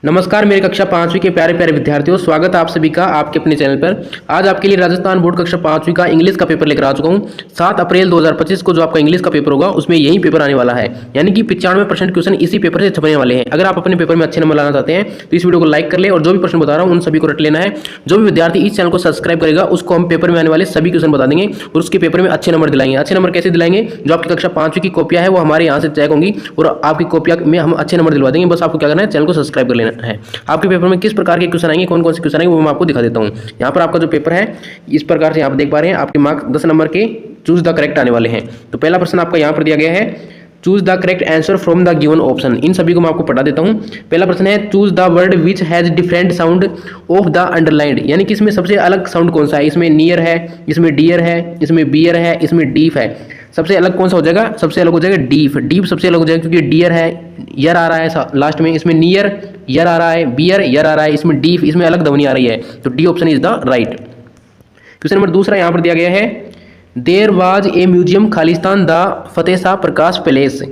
नमस्कार मेरे कक्षा पांचवी के प्यारे प्यारे विद्यार्थियों, स्वागत है आप सभी का आपके अपने चैनल पर। आज आपके लिए राजस्थान बोर्ड कक्षा पांचवी का इंग्लिश का पेपर लेकर आ चुका हूं। 7 अप्रैल 2025 को जो आपका इंग्लिश का पेपर होगा उसमें यही पेपर आने वाला है, यानी कि 95% क्वेश्चन इसी पेपर से छपने वाले हैं। अगर आप अपने पेपर में अच्छे नंबर लाना चाहते हैं तो इस वीडियो को लाइक कर ले और जो भी प्रश्न बता रहा हूँ उन सभी को रट लेना है। जो भी विद्यार्थी इस चैनल को सब्सक्राइब करेगा उसको हम पेपर में आने वाले सभी क्वेश्चन बता देंगे और उसके पेपर में अच्छे नंबर दिलाएंगे। अच्छे नंबर कैसे दिलाएंगे? जो आपकी कक्षा पांचवी की कॉपियां है वो हमारे यहाँ से चेक होंगी और आपकी कॉपियां में हम अच्छे नंबर दिलवा देंगे। बस आपको क्या करना है, चैनल को सब्सक्राइब कर लेना है। आपके पेपर में किस प्रकार के क्वेश्चन आएंगे, कौन कौन से क्वेश्चन आएंगे वो मैं आपको दिखा देता हूं। यहाँ पर आपका जो पेपर है इस प्रकार से यहाँ पर देख पा रहे हैं, आपके मार्क्स 10 नंबर के चूज द करेक्ट आने वाले हैं। तो पहला प्रश्न आपका यहाँ पर दिया गया है, choose the correct answer from the given option. इन सभी को मैं आपको पढ़ा देता हूं। पहला प्रश्न है, choose the word which has different sound of the underlined, यानी कि इसमें सबसे अलग साउंड कौन सा है? इसमें नियर है, इसमें डियर है, इसमें बियर है, इसमें डीफ है। सबसे अलग कौन सा हो जाएगा? सबसे अलग हो जाएगा डीफ। डीफ सबसे अलग हो जाएगा क्योंकि डियर है, यर आ रहा है लास्ट में, इसमें नियर यर आ रहा है, बियर यर आ रहा है, इसमें डीफ, इसमें अलग ध्वनि आ रही है। तो D option is the right. Question number दूसरा यहाँ पर दिया गया है, there was a museum Khalistan the Fateh Shah Prakash palace.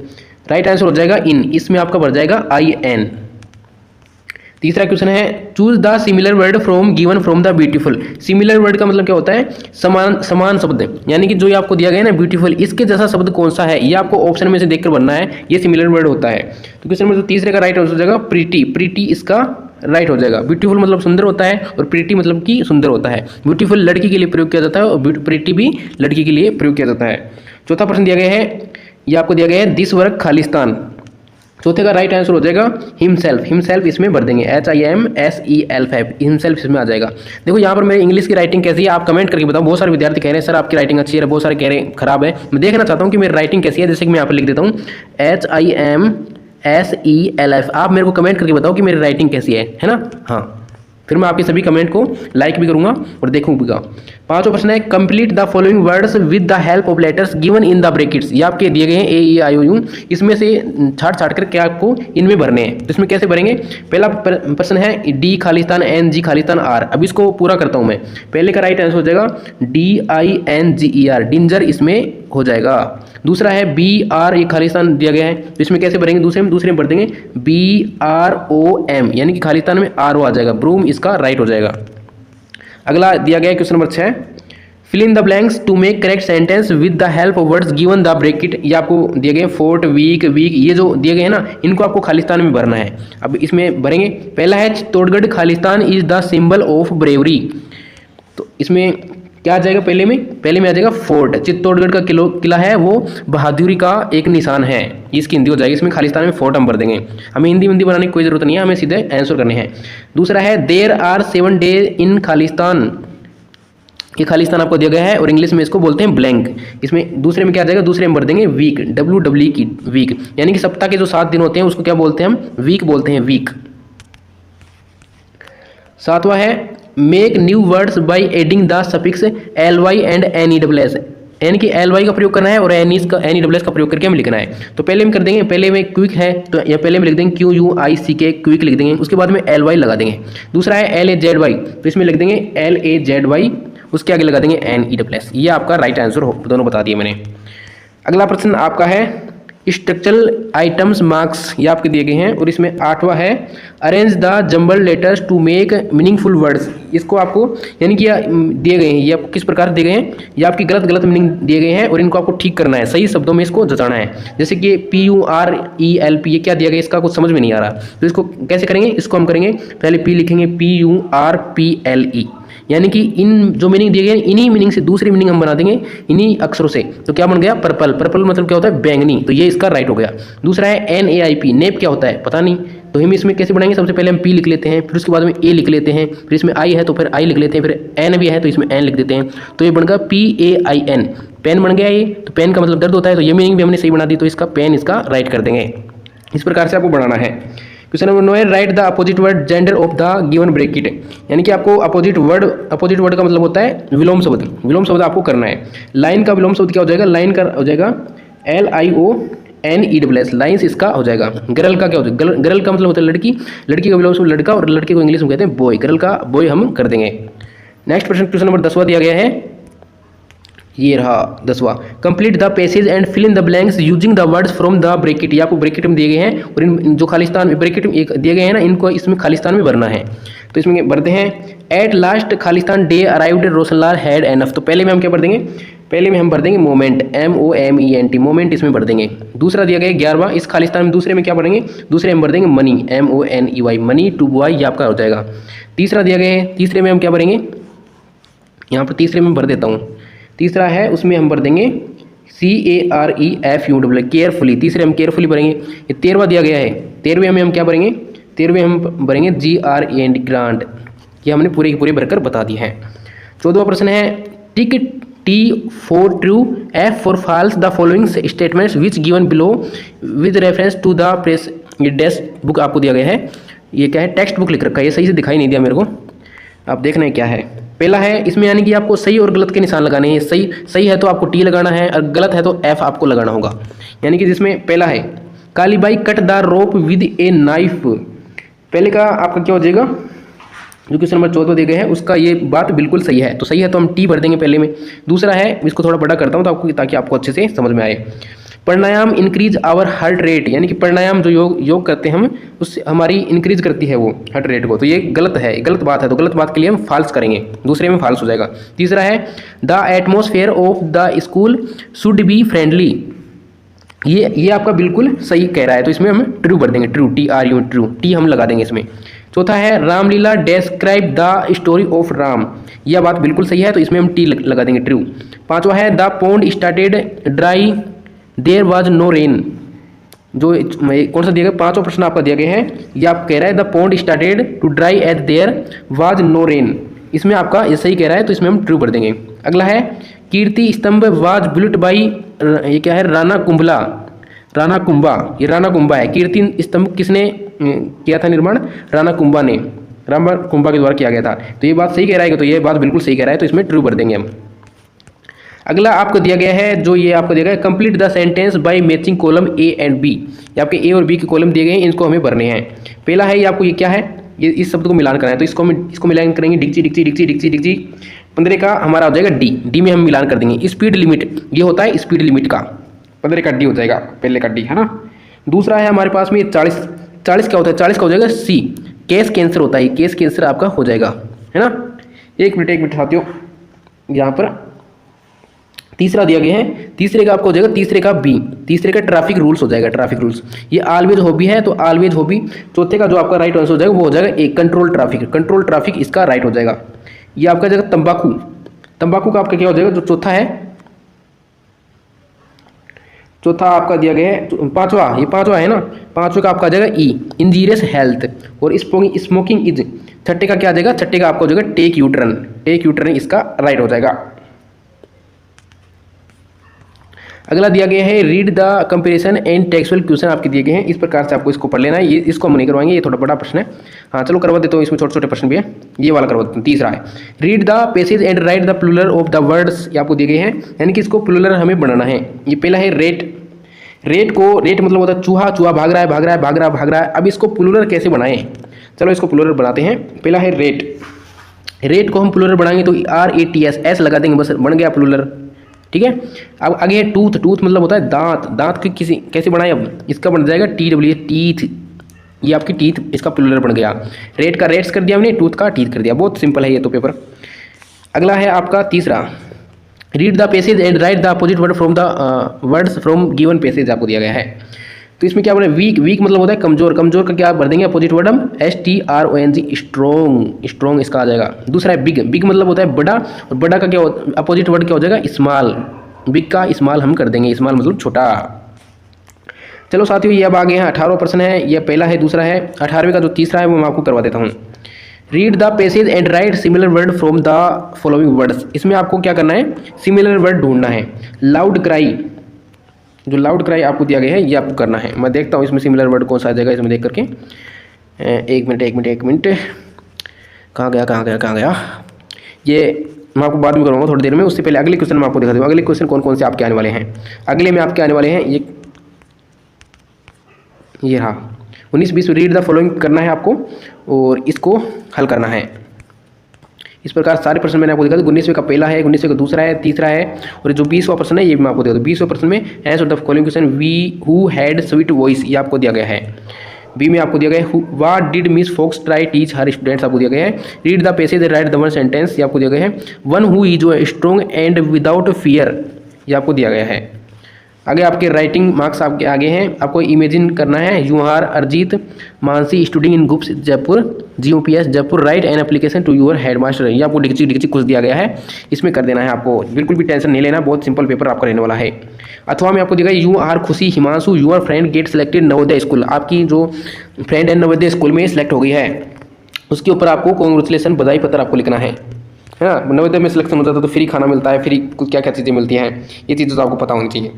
Right answer हो जाएगा इन, इसमें आपका बढ़ जाएगा IN। तीसरा क्वेश्चन है, choose the similar word from given from the beautiful. Similar word का मतलब क्या होता है? समान शब्द, यानी कि जो ये आपको दिया गया है ना ब्यूटीफुल, इसके जैसा शब्द कौन सा है ये आपको ऑप्शन में से देखकर बनना है, ये सिमिलर वर्ड होता है। तो क्वेश्चन नंबर तीसरे का राइट आंसर हो जाएगा प्रीटी। प्रीटी इसका राइट हो जाएगा। ब्यूटीफुल मतलब सुंदर होता है और प्रीटी मतलब कि सुंदर होता है। ब्यूटीफुल लड़की के लिए प्रयोग किया जाता है और प्रीटी भी लड़की के लिए प्रयोग किया जाता है। चौथा प्रश्न दिया गया है, ये आपको दिया गया है, दिस वर्क खालिस्तान। चौथे का राइट आंसर हो जाएगा हिमसेल्फ। हिमसेल्फ इसमें भर देंगे, HIMSELF, हिमसेल्फ इसमें आ जाएगा। देखो यहाँ पर मेरी इंग्लिश की राइटिंग कैसी है आप कमेंट करके बताओ। बहुत सारे विद्यार्थी कह रहे हैं सर आपकी राइटिंग अच्छी है, बहुत सारे कह रहे हैं खराब है। मैं देखना चाहता हूँ कि मेरी राइटिंग कैसी है। जैसे कि मैं यहाँ पर लिख देता हूँ HIMSELF, आप मेरे को कमेंट करके बताओ कि मेरी राइटिंग कैसी है ना। हाँ, फिर मैं आपके सभी कमेंट को लाइक भी करूंगा और देखूंगा। पांचवा प्रश्न है, complete the following words with the help of letters given in the brackets. ये आपके दिए गए हैं AEIOU, इसमें से छाट कर क्या आपको इनमें भरने हैं। तो इसमें कैसे भरेंगे? पहला प्रश्न है, D Khalistan NG Khalistan R। अब इसको पूरा करता हूं मैं। पहले का राइट आंसर हो जाएगा DINGER, डिंजर इसमें हो जाएगा। दूसरा है BR, ये खालिस्तान दिया गया है तो इसमें कैसे भरेंगे? दूसरे में भर देंगे BROM, यानी कि खालिस्तान में RO आ जाएगा, ब्रूम इसका राइट हो जाएगा। अगला दिया गया है question number 6, fill in the blanks to make correct sentence with the help of words given the bracket. ये आपको दिए गए फोर्ट, वीक, ये जो दिए गए हैं ना, इनको आपको खालिस्तान में भरना है। अब इसमें भरेंगे, पहला है, Chittorgarh Khalistan is the symbol of bravery. तो इसमें क्या आ जाएगा? पहले में आ जाएगा फोर्ट। चित्तौड़गढ़ का किला है वो बहादुरी का एक निशान है, इसकी हिंदी हो जाएगी। इसमें खालिस्तान में फोर्ट हम भर देंगे, हमें हिंदी बनाने की कोई जरूरत नहीं है, हमें सीधे आंसर करने हैं। दूसरा है, there are 7 day in Khalistan. ये खालिस्तान आपको दिया गया है और इंग्लिश में इसको बोलते हैं ब्लैंक। इसमें दूसरे में क्या आ जाएगा? दूसरे में भर देंगे वीक, WWE की वीक, यानी कि सप्ताह के जो 7 दिन होते हैं उसको क्या बोलते हैं? हम वीक बोलते हैं, वीक। सातवां है, make new words by adding the suffix LY and NESS। यानी कि LY का प्रयोग करना है और NESS का प्रयोग करके हमें लिखना है। तो पहले में कर देंगे, पहले में क्विक है तो या पहले में लिख देंगे QUICK, क्विक लिख देंगे, उसके बाद में LY लगा देंगे। दूसरा है LAZY, तो इसमें लिख देंगे LAZY, उसके आगे लगा देंगे NESS। ये आपका राइट आंसर हो, दोनों बता दिए मैंने। अगला प्रश्न आपका है, स्ट्रक्चरल आइटम्स मार्क्स, ये आपके दिए गए हैं और इसमें 8वां है, arrange the jumble letters to make meaningful words. इसको आपको, यानी कि दिए गए हैं, ये आपको किस प्रकार दिए गए हैं? ये आपकी गलत मीनिंग दिए गए हैं और इनको आपको ठीक करना है, सही शब्दों में इसको जताना है। जैसे कि PURELP, ये क्या दिया गया, इसका कुछ समझ में नहीं आ रहा, तो इसको कैसे करेंगे? इसको हम करेंगे, पहले P लिखेंगे PURPLE, यानी कि इन जो मीनिंग दिए गए हैं इन्हीं मीनिंग से दूसरी मीनिंग हम बना देंगे इन्हीं अक्षरों से। तो क्या बन गया? पर्पल। पर्पल मतलब क्या होता है? बैंगनी। तो ये इसका राइट हो गया। दूसरा है NAIP, नेप क्या होता है? पता नहीं, तो हम इसमें कैसे बनाएंगे? सबसे पहले हम P लिख लेते हैं, फिर उसके बाद में A लिख लेते हैं, फिर इसमें I है तो फिर I लिख लेते हैं, फिर N भी है तो इसमें N लिख देते हैं। तो ये बन गया PAIN, पेन बन गया ये। तो पेन का मतलब दर्द होता है, तो ये मीनिंग भी हमने सही बना दी, तो इसका पेन इसका राइट कर देंगे। इस प्रकार से आपको बनाना है। क्वेश्चन नंबर 9 है, right the opposite word gender of the given bracket. यानी कि आपको अपोजिट वर्ड का मतलब होता है विलोम शब्द। विलोम शब्द आपको करना है। लाइन का विलोम शब्द क्या हो जाएगा? लाइन का हो जाएगा LIONESS, लाइन्स इसका हो जाएगा। गर्ल का क्या हो जाएगा? गर्ल का मतलब होता है लड़की, लड़की का विलोम शब्द लड़का और लड़के को इंग्लिश में कहते हैं बॉय। गर्ल का बॉय हम कर देंगे। नेक्स्ट प्रश्न, क्वेश्चन नंबर 10वां दिया गया है, ये रहा 10वां, complete the passage and fill in the blanks using the words from the bracket. ये आपको ब्रैकेट में दिए गए हैं और इन जो खालिस्तान ब्रैकेट में एक दिए गए हैं ना, इनको इसमें खालिस्तान में भरना है। तो इसमें भरते हैं at last Khalistan day arrived Roshanlal had enough. तो पहले में हम क्या भर देंगे, पहले में हम भर देंगे मोमेंट, MOMENT, मोमेंट इसमें भर देंगे। दूसरा दिया गया 11वां, इस खालिस्तान में दूसरे में क्या भरेंगे, दूसरे में भर देंगे money, MONEY, money to boy, ये आपका हो जाएगा। तीसरा दिया गया है, तीसरे में हम क्या भरेंगे, यहाँ पर तीसरे में भर देता हूँ, तीसरा है उसमें हम भर देंगे CAREFUL, केयरफुली, तीसरे हम केयरफुली भरेंगे। ये 13वां दिया गया है, 13वें में हम क्या भरेंगे, 13वें हम भरेंगे GRANT, ग्रांट, ये हमने पूरे के पूरे भरकर बता दिए हैं। 14वां प्रश्न है टिक T for true, F for false the following statements which given below with reference to the press। ये टेक्स्ट बुक आपको दिया गया है, ये क्या है, टेक्स्ट बुक लिख रखा है, ये सही से दिखाई नहीं दिया मेरे को, आप देखना है क्या है। पहला है इसमें यानी कि आपको सही और गलत के निशान लगाने हैं, सही है तो आपको T लगाना है और गलत है तो F आपको लगाना होगा। यानी कि जिसमें पहला है Kalibai cut the rope with a knife, पहले का आपका क्या हो जाएगा, जो क्वेश्चन नंबर 14 दिए गए हैं उसका ये बात बिल्कुल सही है, तो सही है तो हम T भर देंगे पहले में। दूसरा है, इसको थोड़ा बड़ा करता हूँ तो आपको, ताकि आपको अच्छे से समझ में आए, प्राणायाम इंक्रीज आवर हार्ट रेट, यानी कि प्राणायाम जो योग करते हैं हम, उससे हमारी इंक्रीज करती है वो हार्ट रेट को, तो ये गलत है, गलत बात है, तो गलत बात के लिए हम फाल्स करेंगे, दूसरे में फाल्स हो जाएगा। तीसरा है the atmosphere of the school should be friendly, ये आपका बिल्कुल सही कह रहा है, तो इसमें हम ट्रू भर देंगे, ट्रू, TRU, ट्रू, T हम लगा देंगे इसमें। चौथा है Ramlila describe the story of Ram, यह बात बिल्कुल सही है, तो इसमें हम T लगा देंगे, ट्रू। पांचवा है the pond started dry there was no rain, जो कौन सा दिया गया, पांचवा प्रश्न आपका दिया गया है, ये आप कह रहा है the pond started to dry at there was no rain, इसमें आपका ये सही कह रहा है, तो इसमें हम ट्रू भर देंगे। अगला है कीर्ति स्तंभ वाज बिल्ट बाई, ये क्या है, राणा कुंभला, राणा कुंभा, ये राणा कुंभा है, कीर्ति स्तंभ किसने किया था निर्माण, राणा कुंभा ने, राणा कुंभा के द्वारा किया गया था, तो ये बात सही कह रहा है, तो ये बात बिल्कुल सही कह रहा है, तो इसमें ट्रू भर देंगे हम। अगला आपको दिया गया है, जो ये आपको दिया गया है complete the sentence by matching column A and B, ये आपके A और B के कॉलम दिए गए हैं, इनको हमें भरने हैं। पहला है ये आपको, ये क्या है, ये इस शब्द को मिलान करना है, तो इसको मिलान करेंगे, डिक्ची डिक्ची डिक्ची डिक्ची डिक्ची, 15 का हमारा हो जाएगा D में हम मिलान कर देंगे। स्पीड लिमिट, ये होता है स्पीड लिमिट का, 15 का D हो जाएगा, पहले का D है ना। दूसरा है हमारे पास में 40 क्या होता है, 40 का हो जाएगा C, केस कैंसर होता है, केस कैंसर आपका हो जाएगा, है ना। एक मिनट साथियों, यहाँ पर तीसरा दिया गया है, तीसरे का आपको हो जाएगा, तीसरे का B, तीसरे का ट्रैफिक रूल्स हो जाएगा, ट्रैफिक रूल्स, ये ऑलवेज हॉबी है, तो ऑलवेज हॉबी। चौथे का जो आपका राइट आंसर हो जाएगा वो हो जाएगा एक कंट्रोल ट्रैफिक, कंट्रोल ट्रैफिक इसका राइट हो जाएगा। ये आपका जाएगा तंबाकू, तंबाकू का आपका क्या हो जाएगा, जो चौथा है, चौथा आपका दिया गया है पांचवा, ये पांचवा है ना, पांचवा का आपका आ जाएगा E, इंजीरियस हेल्थ, और स्मोकिंग इज, छठे का क्या आ जाएगा, छठे का आपका हो जाएगा टेक यूटर्न, टेक यूटर्न इसका राइट हो जाएगा। अगला दिया गया है read the comparison and textual question आपके दिए गए हैं, इस प्रकार से आपको इसको पढ़ लेना है, ये इसको हम नहीं करवाएंगे, ये थोड़ा बड़ा प्रश्न है। हाँ चलो करवा देता हूँ, इसमें छोटे छोटे प्रश्न भी है, ये वाला करवा देता हूँ। तीसरा है read the passage and write the plural of the words, ये आपको दिए गए हैं, यानी कि इसको प्लूरल हमें बनाना है। ये पहला है रेट, रेट मतलब होता है चूहा, चूहा भाग रहा है भाग रहा है भाग रहा है भाग रहा है। अब इसको प्लूरल कैसे बनाएं, चलो इसको प्लूरल बनाते हैं। पहला है रेट, रेट को हम प्लूरल बनाएंगे तो RATS, S लगा देंगे, बस बन गया प्लूरल, ठीक है। अब आगे है टूथ, टूथ मतलब होता है दांत, दांत की किसी कैसे बनाए, अब इसका बन जाएगा TW, टीथ, ये आपकी टीथ, इसका प्लूरल बन गया। रेट का रेट्स कर दिया हमने, टूथ का टीथ कर दिया, बहुत सिंपल है ये तो पेपर। अगला है आपका तीसरा, read the passage and write the opposite word from the words from given passage आपको दिया गया है। तो इसमें क्या बोले, वीक, वीक मतलब होता है कमजोर, कमजोर का क्या भर देंगे अपोजिट वर्ड हम, STRONG, स्ट्रॉन्ग, स्ट्रॉन्ग इसका आ जाएगा। दूसरा है बिग, बिग मतलब होता है बड़ा, और बड़ा का क्या अपोजिट वर्ड क्या हो जाएगा, स्मॉल, बिग का स्मॉल हम कर देंगे, स्मॉल मतलब छोटा। चलो साथियों ये अब आ गए हैं 18वां प्रश्न है, ये पहला है, दूसरा है 18वें का जो तीसरा है वो मैं आपको करवा देता हूँ। Read the passage and right similar word from the following words, इसमें आपको क्या करना है, सिमिलर वर्ड ढूंढना है। लाउड क्राई, जो लाउड क्राई आपको दिया गया है ये आपको करना है, मैं देखता हूँ इसमें सिमिलर वर्ड कौन सा आ जाएगा इसमें देख करके। एक मिनट, कहाँ गया, ये मैं आपको बाद में करूँगा थोड़ी देर में, उससे पहले अगले क्वेश्चन में आपको दिखा दूँ, अगले क्वेश्चन कौन कौन से आपके आने वाले हैं। अगले में आपके आने वाले हैं ये रहा 19-20, रीड द फॉलोइंग करना है आपको और इसको हल करना है। इस प्रकार सारे प्रश्न मैंने आपको दिखा दिया। 19वें का पहला है, 19वें का दूसरा है, तीसरा है, और जो 20वां प्रश्न है ये भी मैं आपको दिया। 20वें प्रश्न में answer the following question we who had sweet voice, ये आपको दिया गया है। बी में आपको दिया गया है what did miss Fox try teach her students, आपको दिया गया है। Read the passage write the one sentence, ये आपको दिया गया है। One who is strong and without fear, ये आपको दिया गया है। आगे आपके राइटिंग मार्क्स आपके आगे हैं, आपको इमेजिन करना है। You are Arijit Mansi studying in groups Jaipur GOPS Jaipur write an application to your headmaster, ये आपको डिक्ची कुछ दिया गया है, इसमें कर देना है आपको। बिल्कुल भी टेंशन नहीं लेना, बहुत सिंपल पेपर आपका रहने वाला है। अथवा में आपको दिया गया यू आर खुशी Himanshu your friend get selected Navodaya school, आपकी जो फ्रेंड है नवोदय स्कूल में सिलेक्ट हो गई है, उसके ऊपर आपको कॉन्ग्रेचुलेसन बधाई पत्र आपको लिखना है ना। नवोदय में सिलेक्शन होता था तो फ्री खाना मिलता है, फ्री क्या क्या चीज़ें मिलती हैं, ये चीज़ें तो आपको पता होनी चाहिए।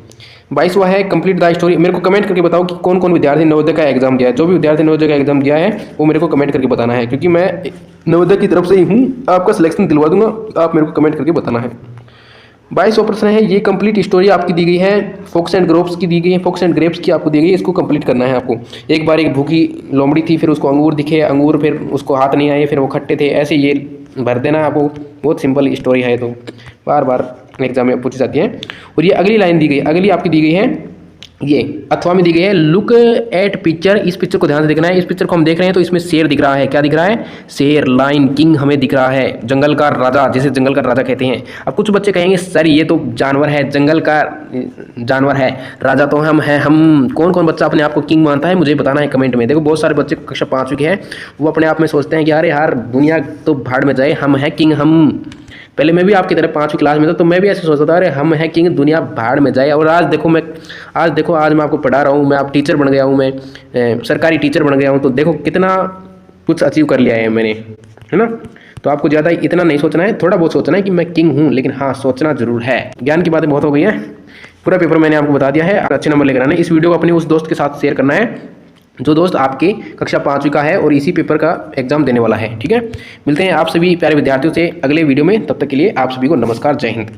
22वां है कंप्लीट द स्टोरी। मेरे को कमेंट करके बताओ कि कौन कौन विद्यार्थी नवोदय का एग्जाम दिया है। जो भी विद्यार्थी नवोदय का एग्जाम दिया है वो मेरे को कमेंट करके बताना है, क्योंकि मैं नवोदय की तरफ से ही हूँ, आपका सिलेक्शन दिलवा दूंगा, आप मेरे को कमेंट करके बताना है। 22वां प्रश्न है ये कंप्लीट स्टोरी आपकी दी गई है, फोक्स एंड ग्रेप्स की दी गई है, फोक्स एंड ग्रेप्स की आपको दी गई है, इसको कंप्लीट करना है आपको। एक बार एक भूखी लोमड़ी थी, फिर उसको अंगूर दिखे, अंगूर फिर उसको हाथ नहीं आए, फिर वो खट्टे थे, ऐसे ये भर देना आपको। बहुत सिंपल स्टोरी है, तो बार बार एग्जाम में पूछी जाती है। और ये अगली लाइन दी गई, अगली आपकी दी गई है ये अथवा में दी गई है लुक एट पिक्चर, इस पिक्चर को ध्यान से देखना है। इस पिक्चर को हम देख रहे हैं तो इसमें शेर दिख रहा है, क्या दिख रहा है, शेर, लाइन किंग हमें दिख रहा है, जंगल का राजा, जिसे जंगल का राजा कहते हैं। अब कुछ बच्चे कहेंगे सर ये तो जानवर है, जंगल का जानवर है, राजा तो हम हैं। हम कौन कौन बच्चा अपने आप को किंग मानता है, मुझे बताना है कमेंट में। देखो बहुत सारे बच्चे कक्षा 5 के हैं, वो अपने आप में सोचते हैं कि अरे यार दुनिया तो भाड़ में जाए, हम हैं किंग। हम पहले मैं भी आपकी तरह 5वीं क्लास में था तो मैं भी ऐसे सोचता था अरे हम हैं किंग, दुनिया भाड़ में जाए। और आज देखो आज मैं आपको पढ़ा रहा हूँ, मैं आप टीचर बन गया हूँ, मैं सरकारी टीचर बन गया हूँ, तो देखो कितना कुछ अचीव कर लिया है मैंने, है ना। तो आपको ज़्यादा इतना नहीं सोचना है, थोड़ा बहुत सोचना है कि मैं किंग हूँ, लेकिन हाँ सोचना जरूर है। ज्ञान की बातें बहुत हो गई हैं, पूरा पेपर मैंने आपको बता दिया है, अच्छे नंबर लेकर आना है। इस वीडियो को अपने उस दोस्त के साथ शेयर करना है जो दोस्त आपके कक्षा 5वीं का है और इसी पेपर का एग्जाम देने वाला है, ठीक है। मिलते हैं आप सभी प्यारे विद्यार्थियों से अगले वीडियो में, तब तक के लिए आप सभी को नमस्कार, जय हिंद।